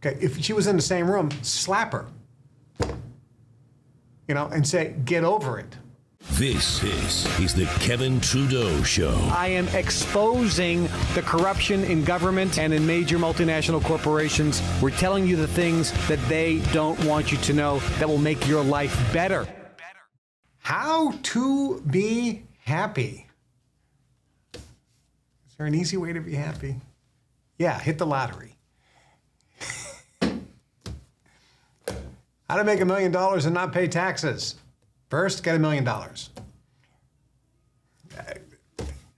Okay, if she was in the same room, slap her. You know, and say, get over it. This is the Kevin Trudeau Show. I am exposing the corruption in government and in major multinational corporations. We're telling you the things that they don't want you to know that will make your life better. How to be happy. Is there an easy way to be happy? Yeah, hit the lottery. How to make $1 million and not pay taxes. First, get $1 million. I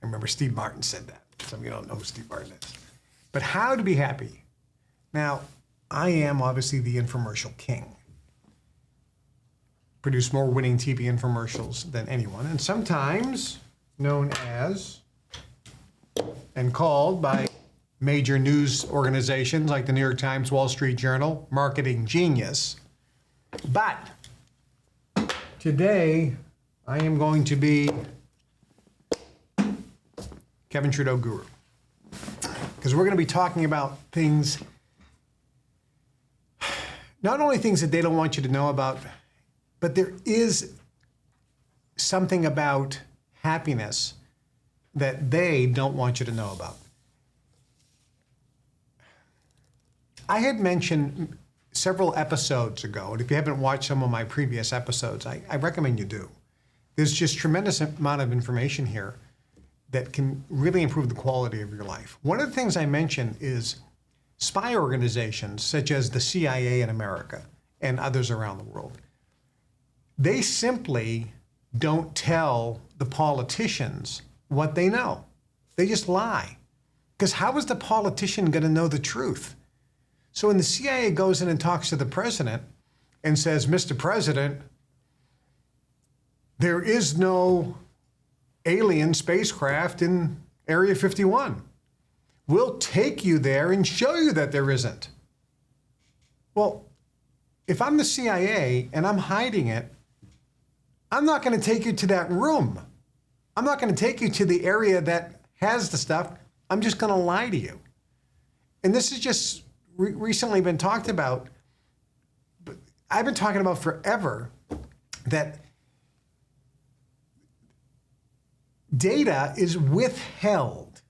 remember Steve Martin said that. Some of you don't know who Steve Martin is. But how to be happy. Now, I am obviously the infomercial king. Produce more winning TV infomercials than anyone, and sometimes known as and called by major news organizations like the New York Times, Wall Street Journal, marketing genius. But today, I am going to be Kevin Trudeau Guru. Because we're going to be talking about things, not only things that they don't want you to know about, but there is something about happiness that they don't want you to know about. I had mentioned several episodes ago, and if you haven't watched some of my previous episodes, I recommend you do. There's just tremendous amount of information here that can really improve the quality of your life. One of the things I mentioned is spy organizations such as the CIA in America and others around the world. They simply don't tell the politicians what they know. They just lie. Because how is the politician going to know the truth? So when the CIA goes in and talks to the president and says, Mr. President, there is no alien spacecraft in Area 51. We'll take you there and show you that there isn't. Well, if I'm the CIA and I'm hiding it, I'm not going to take you to that room. I'm not going to take you to the area that has the stuff. I'm just going to lie to you. And this has just recently been talked about. But I've been talking about forever that data is withheld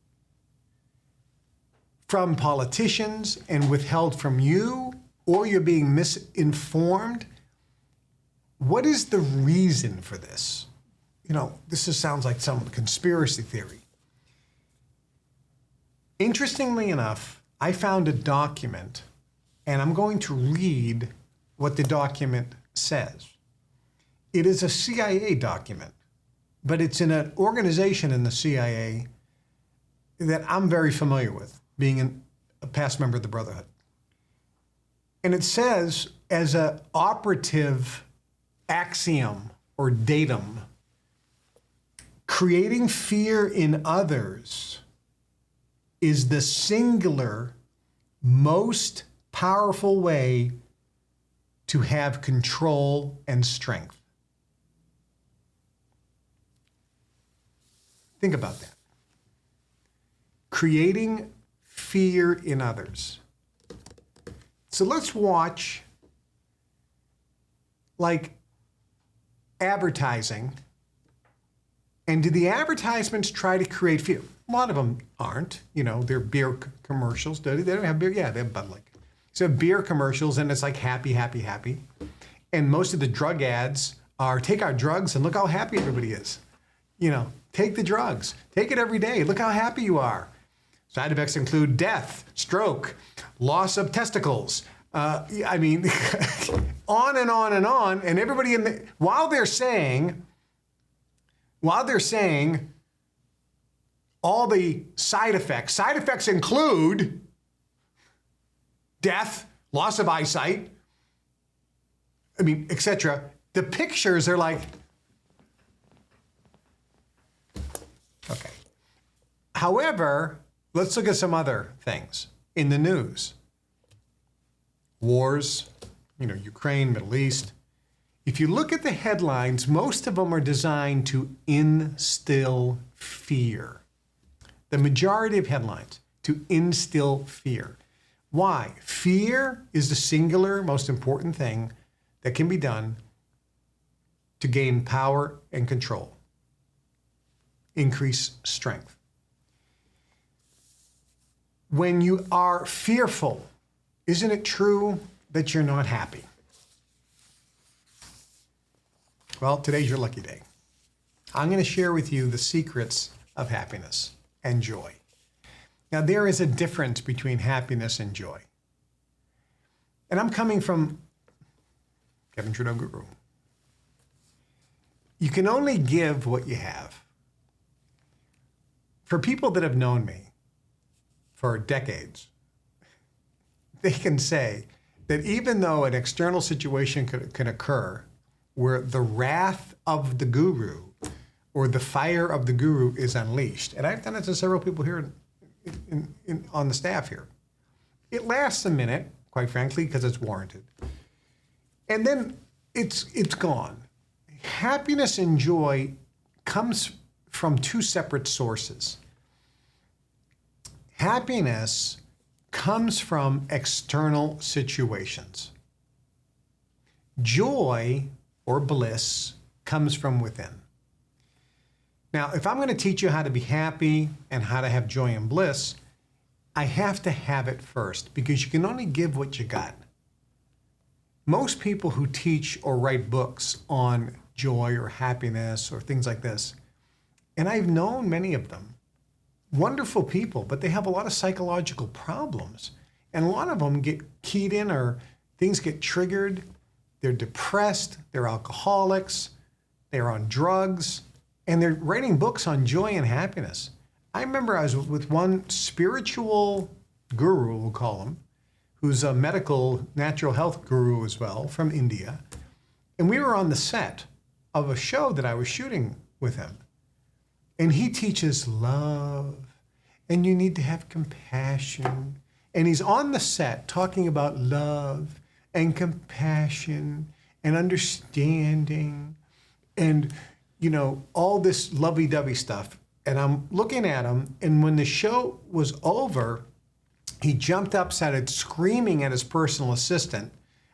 from politicians and withheld from you, or you're being misinformed. What is the reason for this? You know, this sounds like some conspiracy theory. Interestingly enough, I found a document, and I'm going to read what the document says. It is a CIA document, but it's in an organization in the CIA that I'm very familiar with, being a past member of the Brotherhood. And it says, as an operative axiom or datum, creating fear in others is the singular most powerful way to have control and strength. Think about that. Creating fear in others. So let's watch, like, advertising. And do the advertisements try to create fear? A lot of them aren't. You know, they're beer commercials. They don't have beer. Yeah, they have Bud Light. So beer commercials, and it's like happy, happy, happy. And most of the drug ads are take our drugs and look how happy everybody is. You know, take the drugs. Take it every day. Look how happy you are. Side effects include death, stroke, loss of testicles. I mean, on and on and on. And everybody while they're saying all the side effects include death, loss of eyesight, I mean, etc. The pictures are like, okay. However, let's look at some other things in the news. Wars, you know, Ukraine, Middle East. If you look at the headlines, most of them are designed to instill fear. The majority of headlines to instill fear. Why? Fear is the singular most important thing that can be done to gain power and control, increase strength. When you are fearful, isn't it true that you're not happy? Well, today's your lucky day. I'm going to share with you the secrets of happiness and joy. Now, there is a difference between happiness and joy. And I'm coming from Kevin Trudeau Guru. You can only give what you have. For people that have known me for decades, they can say that even though an external situation can occur where the wrath of the guru or the fire of the guru is unleashed, and I've done it to several people here on the staff here. It lasts a minute, quite frankly, because it's warranted. And then it's gone. Happiness and joy comes from two separate sources. Happiness comes from external situations. Joy or bliss comes from within. Now, if I'm going to teach you how to be happy and how to have joy and bliss, I have to have it first, because you can only give what you got. Most people who teach or write books on joy or happiness or things like this, and I've known many of them, wonderful people, but they have a lot of psychological problems. And a lot of them get keyed in, or things get triggered. They're depressed, they're alcoholics, they're on drugs, and they're writing books on joy and happiness. I remember I was with one spiritual guru, we'll call him, who's a medical natural health guru as well, from India. And we were on the set of a show that I was shooting with him. And he teaches love, and you need to have compassion. And he's on the set talking about love and compassion and understanding and, you know, all this lovey-dovey stuff. And I'm looking at him, and when the show was over, he jumped up, started screaming at his personal assistant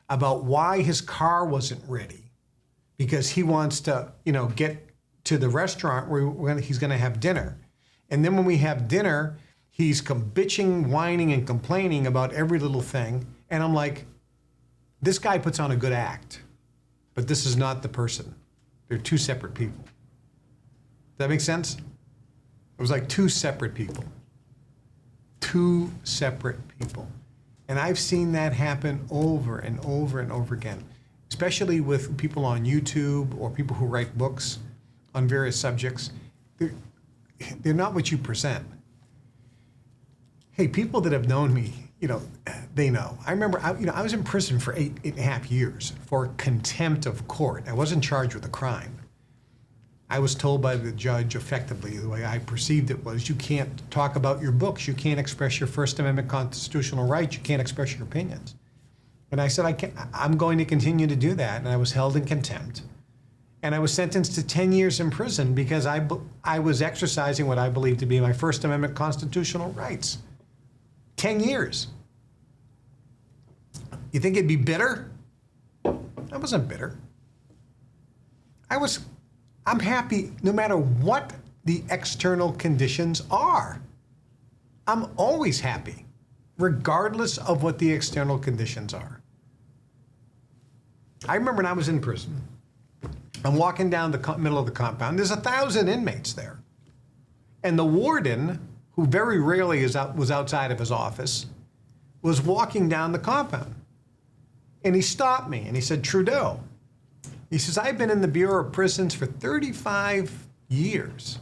about why his car wasn't ready, because he wants to, you know, get to the restaurant where he's going to have dinner. And then when we have dinner, he's bitching, whining, and complaining about every little thing. And I'm like, this guy puts on a good act, but this is not the person. They're two separate people. Does that make sense? It was like two separate people. Two separate people. And I've seen that happen over and over and over again, especially with people on YouTube or people who write books on various subjects. They're not what you present. Hey, people that have known me, you know, they know. I remember, I was in prison for 8.5 years for contempt of court. I wasn't charged with a crime. I was told by the judge, effectively, the way I perceived it was, you can't talk about your books, you can't express your First Amendment constitutional rights, you can't express your opinions. And I said, I'm going to continue to do that. And I was held in contempt. And I was sentenced to 10 years in prison because I was exercising what I believed to be my First Amendment constitutional rights. 10 years. You think it'd be bitter? I wasn't bitter. I'm happy no matter what the external conditions are. I'm always happy, regardless of what the external conditions are. I remember when I was in prison, I'm walking down the middle of the compound. There's 1,000 inmates there. And the warden, who very rarely was outside of his office, was walking down the compound. And he stopped me and he said, Trudeau, he says, I've been in the Bureau of Prisons for 35 years.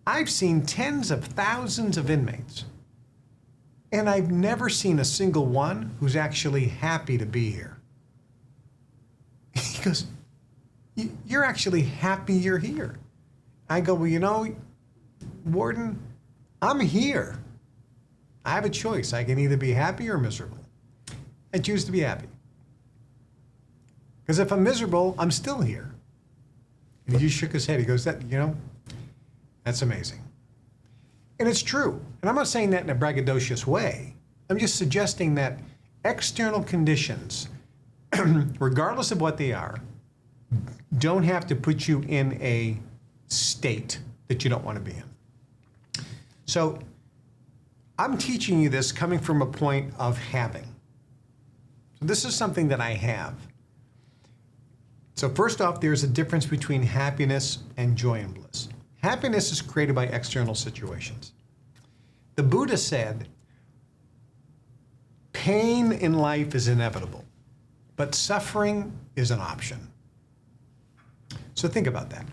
I've seen tens of thousands of inmates. And I've never seen a single one who's actually happy to be here. He goes, you're actually happy you're here. I go, well, you know, warden, I'm here. I have a choice. I can either be happy or miserable. I choose to be happy. Because if I'm miserable, I'm still here. And he just shook his head. He goes, that's amazing. And it's true. And I'm not saying that in a braggadocious way. I'm just suggesting that external conditions, regardless of what they are, don't have to put you in a state that you don't want to be in. So I'm teaching you this coming from a point of having. So this is something that I have. So first off, there's a difference between happiness and joy and bliss. Happiness is created by external situations. The Buddha said, pain in life is inevitable, but suffering is an option. So think about that.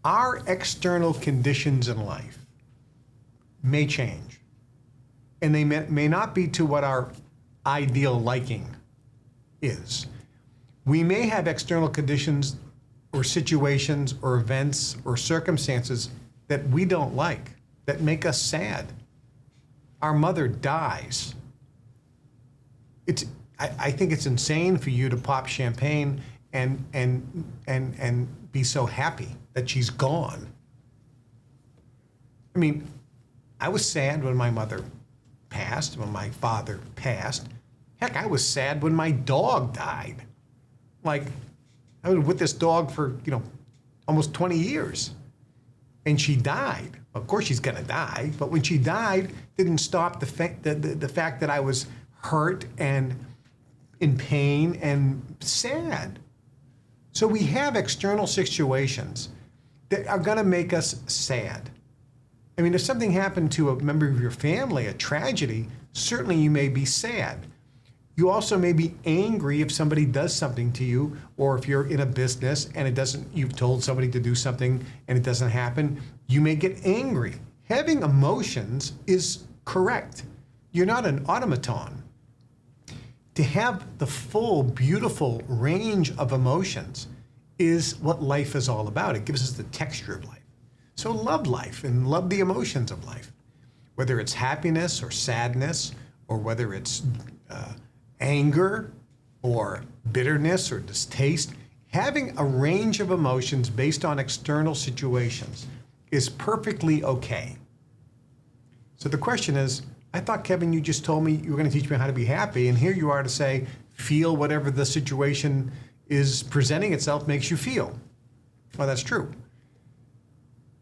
Our external conditions in life may change, and they may not be to what our ideal liking is. We may have external conditions or situations or events or circumstances that we don't like, that make us sad. Our mother dies. I think it's insane for you to pop champagne and be so happy that she's gone. I mean, I was sad when my mother passed, when my father passed. Heck, I was sad when my dog died. Like, I was with this dog for, almost 20 years. And she died. Of course she's gonna die, but when she died, didn't stop the fact that I was hurt and in pain and sad. So we have external situations that are gonna make us sad. I mean, if something happened to a member of your family, a tragedy, certainly you may be sad. You also may be angry if somebody does something to you, or if you're in a business and you've told somebody to do something and it doesn't happen, you may get angry. Having emotions is correct. You're not an automaton. To have the full, beautiful range of emotions is what life is all about. It gives us the texture of life. So love life and love the emotions of life, whether it's happiness or sadness, or whether it's anger or bitterness or distaste. Having a range of emotions based on external situations is perfectly okay. So the question is, I thought, Kevin, you just told me you were going to teach me how to be happy, and here you are to say, feel whatever the situation is presenting itself makes you feel. Well, that's true.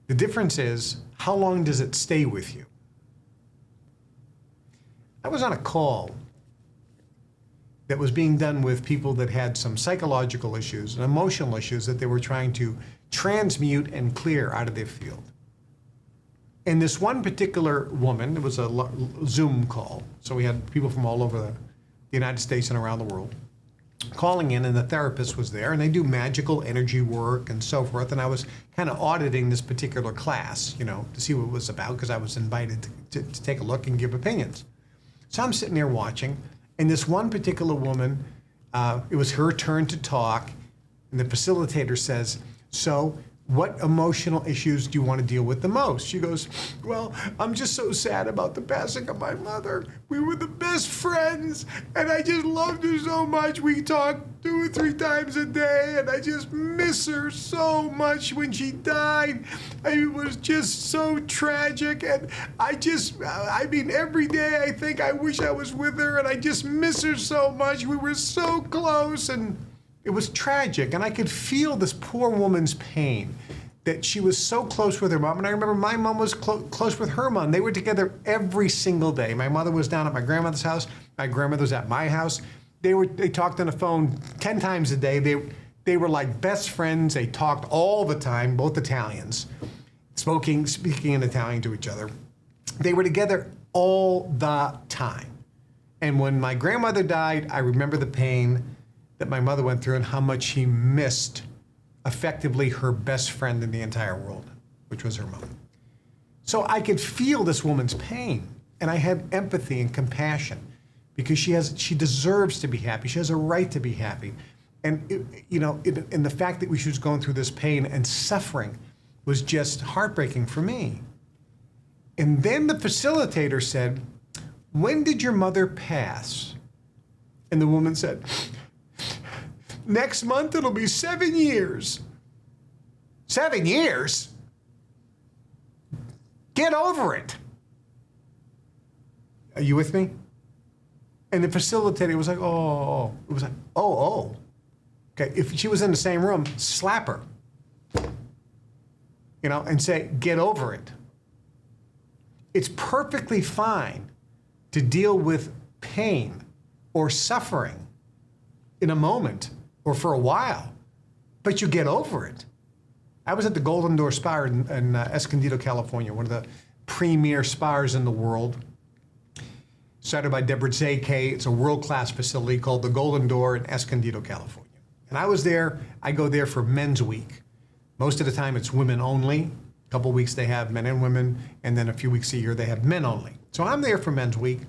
The difference is, how long does it stay with you? I was on a call that was being done with people that had some psychological issues and emotional issues that they were trying to transmute and clear out of their field. And this one particular woman, it was a Zoom call, so we had people from all over the United States and around the world calling in, and the therapist was there, and they do magical energy work and so forth, and I was kind of auditing this particular class, to see what it was about, because I was invited to take a look and give opinions. So I'm sitting there watching, and this one particular woman, it was her turn to talk, and the facilitator says, so what emotional issues do you want to deal with the most? She goes, well, I'm just so sad about the passing of my mother. We were the best friends, and I just loved her so much. We talked 2 or 3 times a day, and I just miss her so much when she died. It was just so tragic, and I mean, every day I think I wish I was with her, and I just miss her so much. We were so close, and it was tragic, and I could feel this poor woman's pain, that she was so close with her mom. And I remember my mom was close with her mom. They were together every single day. My mother was down at my grandmother's house. My grandmother was at my house. They talked on the phone 10 times a day. They were like best friends. They talked all the time, both Italians, speaking in Italian to each other. They were together all the time. And when my grandmother died, I remember the pain that my mother went through and how much she missed effectively her best friend in the entire world, which was her mom. So I could feel this woman's pain, and I had empathy and compassion, because she deserves to be happy. She has a right to be happy. And the fact that she was going through this pain and suffering was just heartbreaking for me. And then the facilitator said, when did your mother pass? And the woman said, next month it'll be 7 years. 7 years? Get over it. Are you with me? And the facilitator was like, oh. It was like, oh. Okay, if she was in the same room, slap her. And say, get over it. It's perfectly fine to deal with pain or suffering in a moment or for a while, but you get over it. I was at the Golden Door Spa in Escondido, California, one of the premier spas in the world. Started by Deborah Zake. It's a world-class facility called the Golden Door in Escondido, California. And I was there. I go there for Men's Week. Most of the time it's women only. A couple weeks they have men and women, and then a few weeks a year they have men only. So I'm there for Men's Week,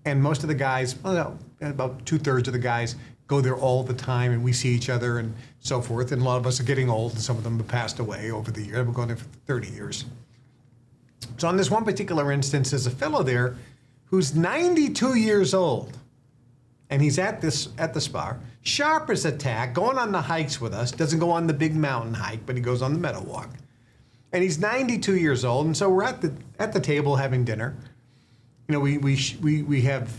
and most of the guys, about 2/3 of the guys, go there all the time, and we see each other and so forth. And a lot of us are getting old, and some of them have passed away over the years. I've been going there for 30 years. So on this one particular instance, there's a fellow there who's 92 years old. And he's at the spa, sharp as a tack, going on the hikes with us. Doesn't go on the big mountain hike, but he goes on the meadow walk. And he's 92 years old, and so we're at the table having dinner. We have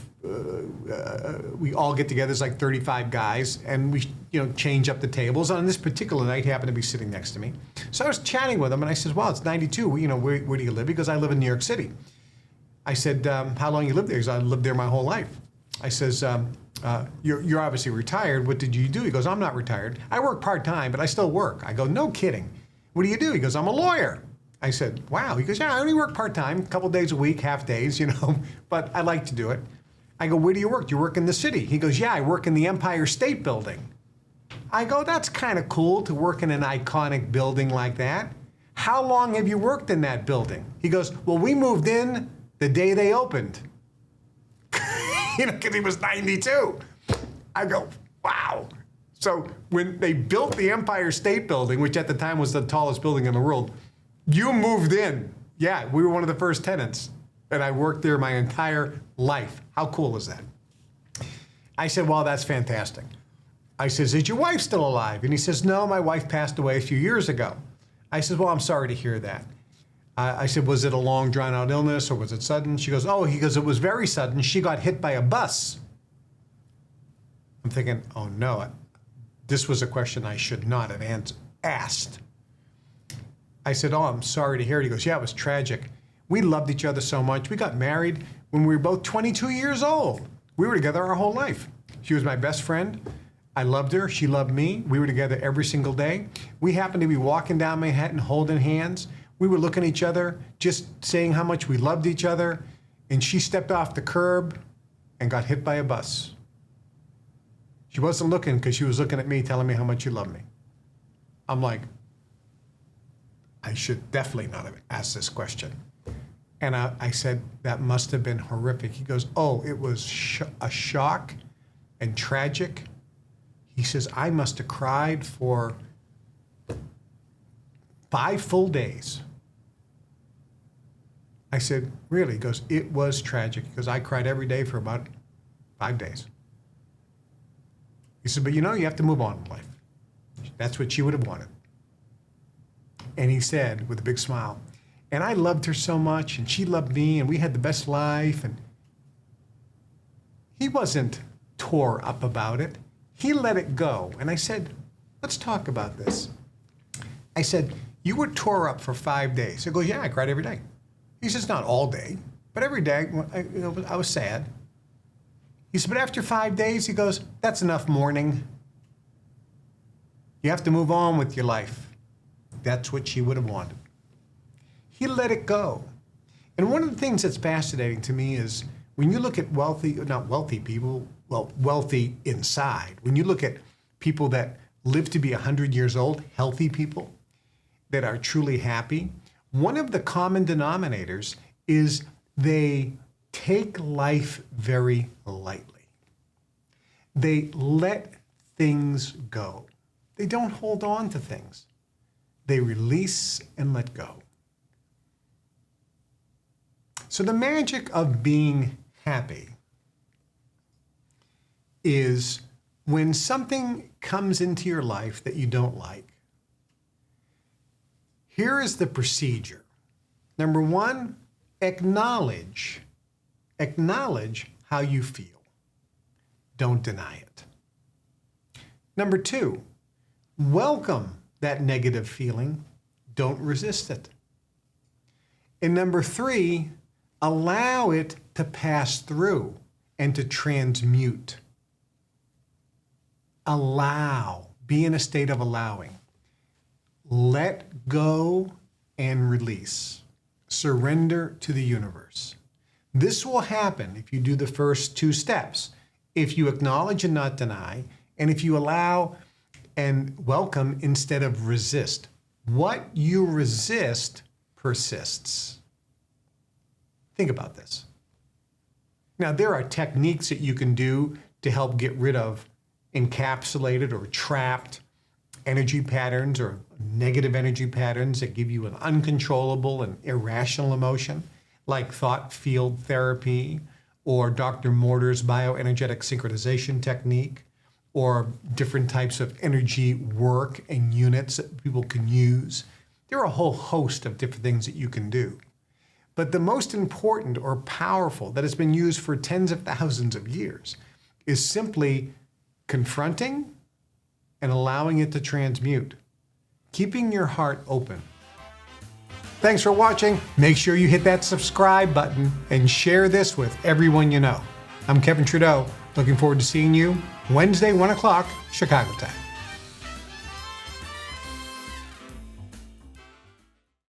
we all get together. It's like 35 guys, and we change up the tables. On this particular night, he happened to be sitting next to me. So I was chatting with him, and I said, "Well, it's 92. Where do you live?" Because I live in New York City. I said, "How long you lived there?" He goes, "I lived there my whole life." I says, you're obviously retired. What did you do? He goes, "I'm not retired. I work part-time, but I still work." I go, "No kidding. What do you do?" He goes, "I'm a lawyer." I said, "Wow." He goes, "Yeah, I only work part-time, a couple days a week, half days, but I like to do it." I go, "Where do you work? Do you work in the city?" He goes, "Yeah, I work in the Empire State Building." I go, "That's kind of cool to work in an iconic building like that. How long have you worked in that building?" He goes, "Well, we moved in the day they opened." Because he was 92. I go, wow. So when they built the Empire State Building, which at the time was the tallest building in the world, you moved in. Yeah, we were one of the first tenants. And I worked there my entire life. How cool is that? I said, "Well, that's fantastic." I says, "Is your wife still alive?" And he says, "No, my wife passed away a few years ago." I said, "Well, I'm sorry to hear that." I said, "Was it a long, drawn-out illness, or was it sudden?" She goes, "Oh," he goes, "it was very sudden. She got hit by a bus." I'm thinking, oh no, this was a question I should not have asked. I said, "Oh, I'm sorry to hear it." He goes, "Yeah, it was tragic. We loved each other so much. We got married when we were both 22 years old. We were together our whole life. She was my best friend. I loved her. She loved me. We were together every single day. We happened to be walking down Manhattan holding hands. We were looking at each other, just saying how much we loved each other, and she stepped off the curb and got hit by a bus. She wasn't looking because she was looking at me, telling me how much she loved me." I'm like, I should definitely not have asked this question. And I said, "That must have been horrific." He goes, "Oh, it was a shock and tragic." He says, "I must have cried for 5 full days." I said, "Really?" He goes, "It was tragic." He goes, "I cried every day for about 5 days." He said, "But you have to move on in life." That's what she would have wanted. And he said, with a big smile, "And I loved her so much, and she loved me, and we had the best life." And he wasn't tore up about it. He let it go. And I said, "Let's talk about this." I said, "You were tore up for 5 days." He goes, "Yeah, I cried every day." He says, "Not all day, but every day I was sad." He said, "But after 5 days," he goes, "that's enough mourning. You have to move on with your life." That's what she would have wanted. He let it go. And one of the things that's fascinating to me is when you look at not wealthy people, well, wealthy inside, when you look at people that live to be 100 years old, healthy people that are truly happy, one of the common denominators is they take life very lightly. They let things go. They don't hold on to things. They release and let go. So the magic of being happy is when something comes into your life that you don't like. Here is the procedure. Number one, acknowledge how you feel. don't deny it. Number 2, welcome that negative feeling. Don't resist it. And number 3, allow it to pass through and to transmute. Allow. Be in a state of allowing. Let go and release. Surrender to the universe. This will happen if you do the first 2 steps. If you acknowledge and not deny, and if you allow and welcome instead of resist. What you resist persists. Think about this. Now, there are techniques that you can do to help get rid of encapsulated or trapped energy patterns or negative energy patterns that give you an uncontrollable and irrational emotion, like thought field therapy or Dr. Mortar's bioenergetic synchronization technique, or different types of energy work and units that people can use. There are a whole host of different things that you can do. But the most important or powerful that has been used for tens of thousands of years is simply confronting and allowing it to transmute, keeping your heart open. Thanks for watching. Make sure you hit that subscribe button and share this with everyone you know. I'm Kevin Trudeau. Looking forward to seeing you Wednesday, 1 o'clock, Chicago time.